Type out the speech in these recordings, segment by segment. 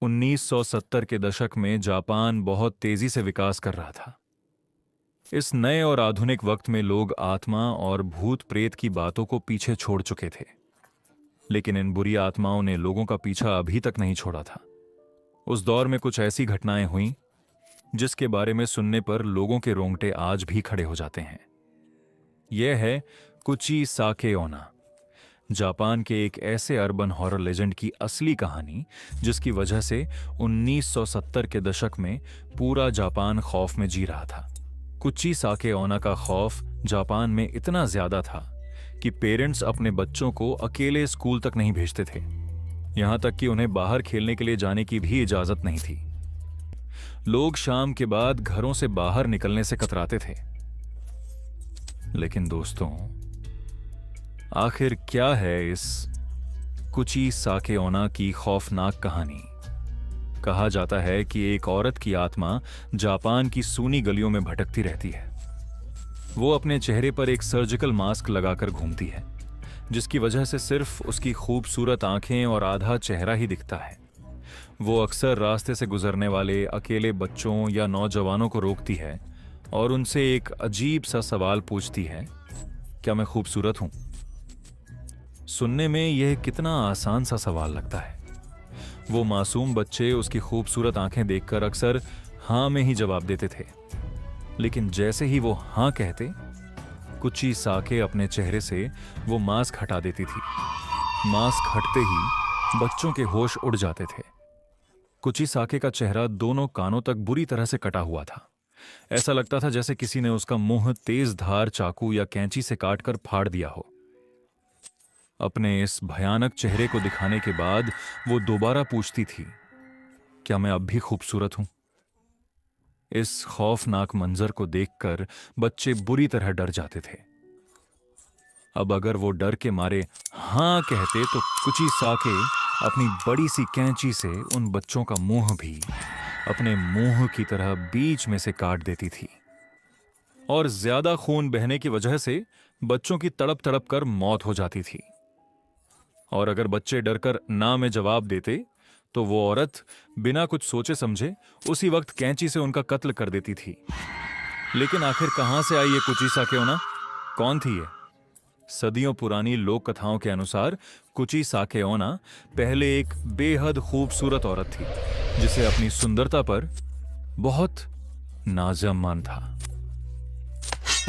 1970 के दशक में जापान बहुत तेजी से विकास कर रहा था। इस नए और आधुनिक वक्त में लोग आत्मा और भूत प्रेत की बातों को पीछे छोड़ चुके थे। लेकिन इन बुरी आत्माओं ने लोगों का पीछा अभी तक नहीं छोड़ा था। उस दौर में कुछ ऐसी घटनाएं हुईं जिसके बारे में सुनने पर लोगों के रोंगटे आज भी खड़े हो जाते हैं। यह है कुची साके ओना, जापान के एक ऐसे अर्बन हॉरर लेजेंड की असली कहानी जिसकी वजह से 1970 के दशक में पूरा जापान खौफ में जी रहा था। कुची साके ओना का खौफ जापान में इतना ज्यादा था कि पेरेंट्स अपने बच्चों को अकेले स्कूल तक नहीं भेजते थे। यहां तक कि उन्हें बाहर खेलने के लिए जाने की भी इजाजत नहीं थी। लोग शाम के बाद घरों से बाहर निकलने से कतराते थे। लेकिन दोस्तों, आखिर क्या है इस कुची साके ओना की खौफनाक कहानी? कहा जाता है कि एक औरत की आत्मा जापान की सूनी गलियों में भटकती रहती है। वो अपने चेहरे पर एक सर्जिकल मास्क लगाकर घूमती है, जिसकी वजह से सिर्फ उसकी खूबसूरत आंखें और आधा चेहरा ही दिखता है। वो अक्सर रास्ते से गुजरने वाले अकेले बच्चों या नौजवानों को रोकती है और उनसे एक अजीब सा सवाल पूछती है, क्या मैं खूबसूरत हूं? सुनने में यह कितना आसान सा सवाल लगता है। वो मासूम बच्चे उसकी खूबसूरत आंखें देखकर अक्सर हां में ही जवाब देते थे। लेकिन जैसे ही वो हां कहते, कुची साके अपने चेहरे से वो मास्क हटा देती थी। मास्क हटते ही बच्चों के होश उड़ जाते थे। कुची साके का चेहरा दोनों कानों तक बुरी तरह से कटा हुआ था। ऐसा लगता था जैसे किसी ने उसका मुंह तेज धार चाकू या कैंची से काटकर फाड़ दिया हो। अपने इस भयानक चेहरे को दिखाने के बाद वो दोबारा पूछती थी, क्या मैं अब भी खूबसूरत हूं? इस खौफनाक मंजर को देखकर बच्चे बुरी तरह डर जाते थे। अब अगर वो डर के मारे हां कहते तो कुची साके अपनी बड़ी सी कैंची से उन बच्चों का मुंह भी अपने मुंह की तरह बीच में से काट देती थी। और ज्यादा खून बहने की वजह से बच्चों की तड़प तड़प कर मौत हो जाती थी। और अगर बच्चे डरकर ना में जवाब देते तो वो औरत बिना कुछ सोचे समझे उसी वक्त कैंची से उनका कत्ल कर देती थी। लेकिन आखिर कहां से आई ये कुची साके ओना? कौन थी ये? सदियों पुरानी लोक कथाओं के अनुसार कुची साके ओना पहले एक बेहद खूबसूरत औरत थी जिसे अपनी सुंदरता पर बहुत नाज़-मान था।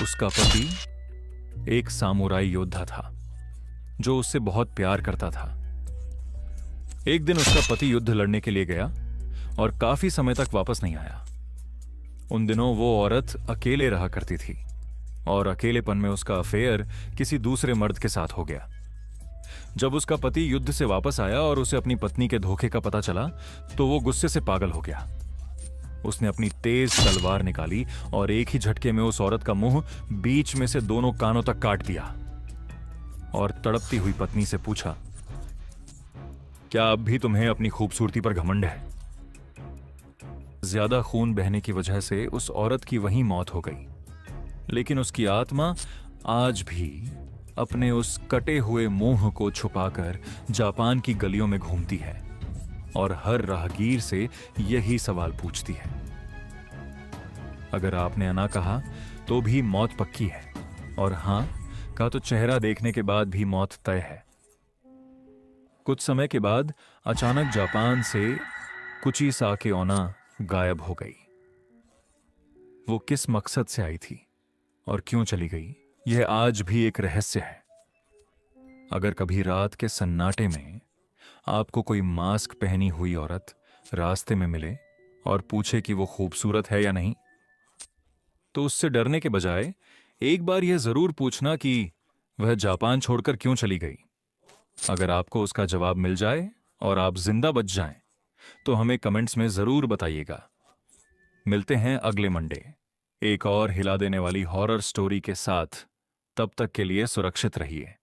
उसका पति एक सामुराई योद्धा था जो उससे बहुत प्यार करता था। एक दिन उसका पति युद्ध लड़ने के लिए गया और काफी समय तक वापस नहीं आया। उन दिनों वो औरत अकेले रहा करती थी और अकेलेपन में उसका अफेयर किसी दूसरे मर्द के साथ हो गया। जब उसका पति युद्ध से वापस आया और उसे अपनी पत्नी के धोखे का पता चला तो वो गुस्से से पागल हो गया। उसने अपनी तेज तलवार निकाली और एक ही झटके में उस औरत का मुंह बीच में से दोनों कानों तक काट दिया और तड़पती हुई पत्नी से पूछा, क्या अब भी तुम्हें अपनी खूबसूरती पर घमंड है? ज्यादा खून बहने की वजह से उस औरत की वहीं मौत हो गई। लेकिन उसकी आत्मा आज भी अपने उस कटे हुए मुंह को छुपाकर जापान की गलियों में घूमती है और हर राहगीर से यही सवाल पूछती है। अगर आपने ना कहा तो भी मौत पक्की है, और हां का तो चेहरा देखने के बाद भी मौत तय है। कुछ समय के बाद अचानक जापान से कुची साके ओना गायब हो गई। वो किस मकसद से आई थी और क्यों चली गई, यह आज भी एक रहस्य है। अगर कभी रात के सन्नाटे में आपको कोई मास्क पहनी हुई औरत रास्ते में मिले और पूछे कि वो खूबसूरत है या नहीं, तो उससे डरने के बजाय एक बार यह जरूर पूछना कि वह जापान छोड़कर क्यों चली गई। अगर आपको उसका जवाब मिल जाए और आप जिंदा बच जाएं, तो हमें कमेंट्स में जरूर बताइएगा। मिलते हैं अगले मंडे एक और हिला देने वाली हॉरर स्टोरी के साथ। तब तक के लिए सुरक्षित रहिए।